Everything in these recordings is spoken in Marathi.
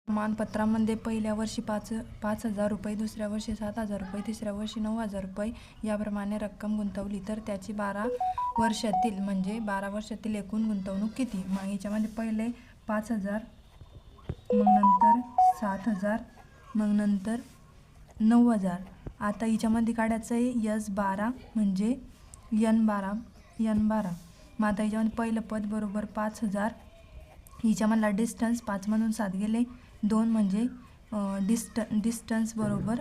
प्रमाणपत्रामध्ये पहिल्या वर्षी 5,000 रुपये, दुसऱ्या वर्षी 7,000 रुपये, तिसऱ्या वर्षी 9,000 रुपये याप्रमाणे रक्कम गुंतवली तर त्याची 12 वर्षातील एकूण गुंतवणूक किती? मग याच्यामध्ये पहिले 5,000, मग नंतर 7,000, मग नंतर 9,000. आता याच्यामध्ये काढायचं आहे S12 म्हणजे N12. मग आता याच्यामध्ये पहिलं पद बरोबर 5,000. हिच्यामधला डिस्टन्स 5मधून 7 गेले 2 म्हणजे डिस्टन्स बरोबर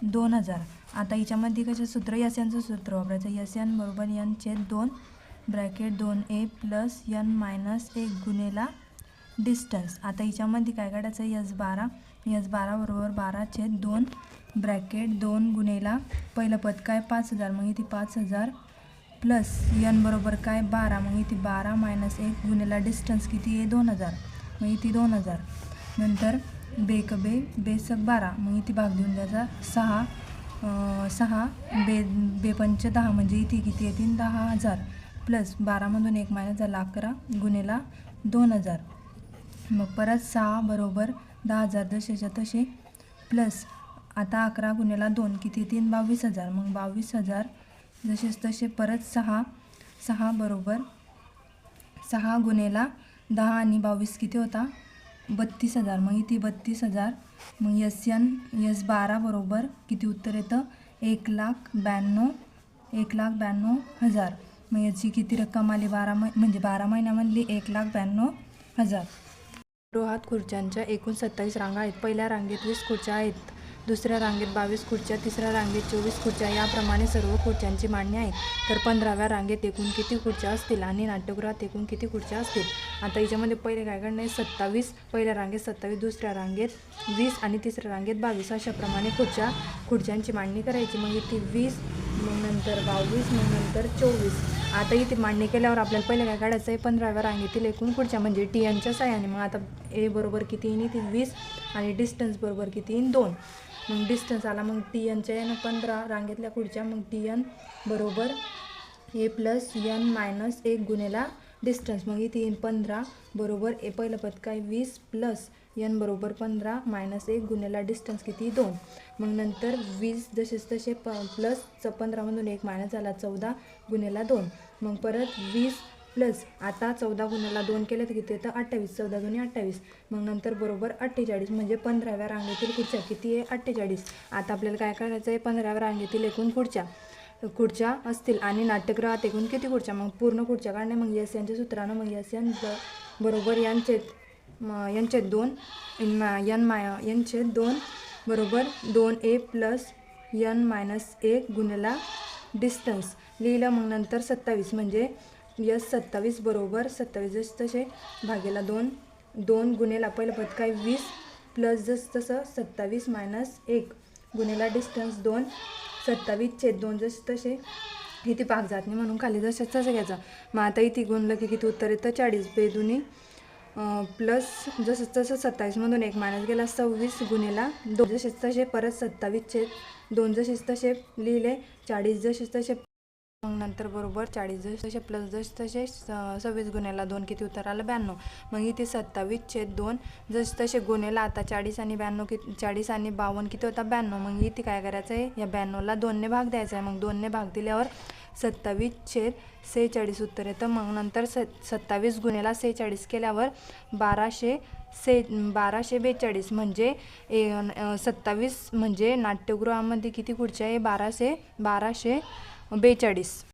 2,000. आता हिच्यामध्ये कसं सूत्र SNचं सूत्र वापरायचं. SN बरोबर N/2 bracket 2a plus N-1 गुणेला distance. आता हिच्यामध्ये काय काढायचं S12 बरोबर 12/2 ब्रॅकेट 2 गुणेला पहिलं पद काय 5,000, मग इथे 5,000 प्लस N बरोबर काय 12, मग इथे 12 - 1 गुणेला डिस्टन्स किती आहे 2,000, मग इथे 2,000. नंतर बेसक 12, मग इथे भाग देऊन द्यायचा 6 बेपंच 10 म्हणजे इथे किती येतील 10,000 प्लस 12मधून 1 मायनस झाला 11 गुणेला 2,000. मग परत 6 बरोबर 10,000 जसेच्या तसे प्लस आता 11 गुणेला 2 किती येतील 22,000, मग 22,000 जसेच तसे परत 6 बरोबर 6 गुणेला 10 आणि 22 किती होता 32,000, मग इथे 32,000. मग S12 बरोबर किती उत्तर येतं 1,92,000. मग याची किती रक्कम आली 12 महिन्यामधली 1,92,000. गृहात खुर्च्यांच्या एकूण 27 रांगा आहेत. पहिल्या रांगेत 20 खुर्च्या आहेत, दुसऱ्या रांगेत 22 खुर्च्या, तिसऱ्या रांगेत 24 खुर्च्या याप्रमाणे सर्व खुर्च्यांची मांडणी आहे. तर 15व्या रांगेत एकूण किती खुर्च्या असतील आणि नाट्यगृहात एकूण किती खुर्च्या असतील? आता याच्यामध्ये पहिले काय करणार आहे 27, पहिल्या रांगेत 27, दुसऱ्या रांगेत 20 आणि तिसऱ्या रांगेत 22 अशाप्रमाणे खुर्च्यांची मांडणी करायची. मग इथे 20, मग नंतर 22, मग नंतर 24. आता इथे मांडणी केल्यावर आपल्याला पहिले काय काढायचं आहे 15व्या रांगेतील एकूण खुर्च्या म्हणजे TNच्या साहाय्याने. मग आता A बरोबर किती येईल इथे 20 आणि डिस्टन्स बरोबर किती येईल 2. मग डिस्टन्स आला, मग TNच्या यानं 15 रांगेतल्या खुर्च्या, मग TN बरोबर A प्लस N-1 गुणेला डिस्टन्स. मग इथे येईल 15 बरोबर पहिलं पद काय 20 प्लस N बरोबर 15 - 1 गुणेला डिस्टन्स किती 2. मग नंतर 20 जसेच तसे प्लस 15मधून 1 मायनस झाला 14 गुणेला 2. मग परत 20 प्लस आता 14 गुणेला 2 केलं तर किती येतं 28, 14 दुनी 28. मग नंतर बरोबर 48 म्हणजे 15व्या रांगेतील खुर्च्या किती आहे 48. आता आपल्याला काय करायचं आहे 15व्या रांगेतील एकूण खुर्च्या असतील आणि नाट्यगृहात एकूण किती खुर्च्या? मग पूर्ण खुर्च्या काढणे. मग SNच्या सूत्रानं मग SN बरोबर N/2 बरोबर 2a प्लस N-1 गुणेला डिस्टन्स लिहिलं. मग नंतर 27 म्हणजे S27 बरोबर 27 तसे भागेला 2 गुणेला पहिलं पद काय 20 प्लस तसं 27 - 1 गुणेला डिस्टन्स 2, 27/2 जसे तसे इथे भाग जात नाही म्हणून खाली जसेच तसं घ्यायचं. मग आता इथे गुणलं की किती उत्तर येतं 40 बेदुनी प्लस जसं तसं 27मधून 1 मायनस गेला 26 गुणेला 2 जसेच तसे परत 27/2 जसेच तसे लिहिले 40 जसेच तसे. मग नंतर बरोबर 40 जसे तसे प्लस जसे तसे 26 गुणेला 2 किती उत्तर आलं 92. मग इथे 27/2 जसे तसे गुणेला आता 40 आणि 52 किती होता 92. मग इथे काय करायचं आहे या 92ला 2ने भाग द्यायचा आहे. मग 2ने भाग दिल्यावर 27/46 उत्तर येतं. मग नंतर 27 गुणेला 46 केल्यावर 1242 म्हणजे 27 म्हणजे नाट्यगृहामध्ये किती खुर्च्या आहे 1242.